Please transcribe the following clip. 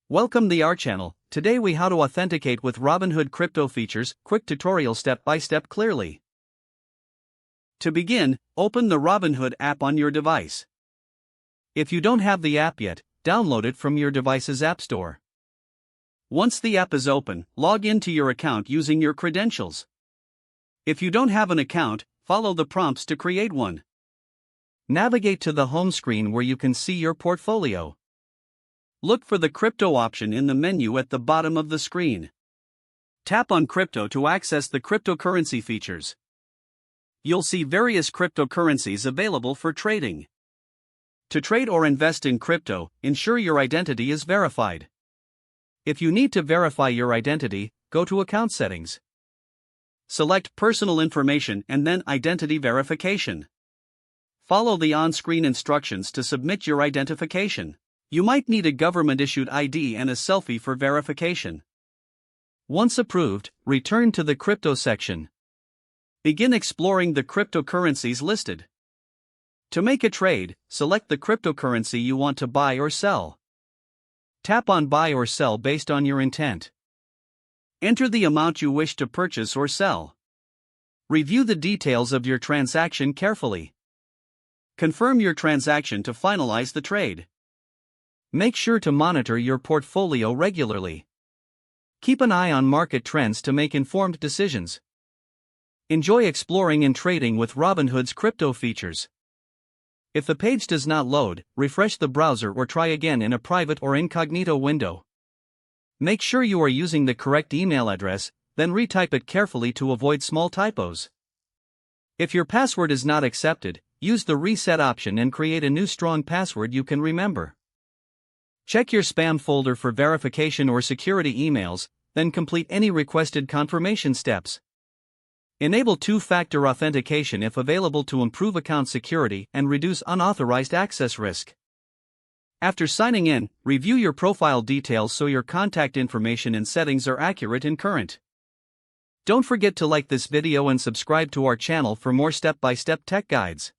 Welcome to our channel. Today we how to authenticate with Robinhood Crypto features, quick tutorial step by step clearly. To begin, open the Robinhood app on your device. If you don't have the app yet, download it from your device's app store. Once the app is open, log into your account using your credentials. If you don't have an account, follow the prompts to create one. Navigate to the home screen where you can see your portfolio. Look for the crypto option in the menu at the bottom of the screen. Tap on crypto to access the cryptocurrency features. You'll see various cryptocurrencies available for trading. To trade or invest in crypto, ensure your identity is verified. If you need to verify your identity, go to Account Settings. Select Personal Information and then Identity Verification. Follow the on-screen instructions to submit your identification. You might need a government-issued ID and a selfie for verification. Once approved, return to the Crypto section. Begin exploring the cryptocurrencies listed. To make a trade, select the cryptocurrency you want to buy or sell. Tap on Buy or Sell based on your intent. Enter the amount you wish to purchase or sell. Review the details of your transaction carefully. Confirm your transaction to finalize the trade. Make sure to monitor your portfolio regularly. Keep an eye on market trends to make informed decisions. Enjoy exploring and trading with Robinhood's crypto features. If the page does not load, refresh the browser or try again in a private or incognito window. Make sure you are using the correct email address, then retype it carefully to avoid small typos. If your password is not accepted, use the reset option and create a new strong password you can remember. Check your spam folder for verification or security emails, then complete any requested confirmation steps. Enable two-factor authentication if available to improve account security and reduce unauthorized access risk. After signing in, review your profile details so your contact information and settings are accurate and current. Don't forget to like this video and subscribe to our channel for more step-by-step tech guides.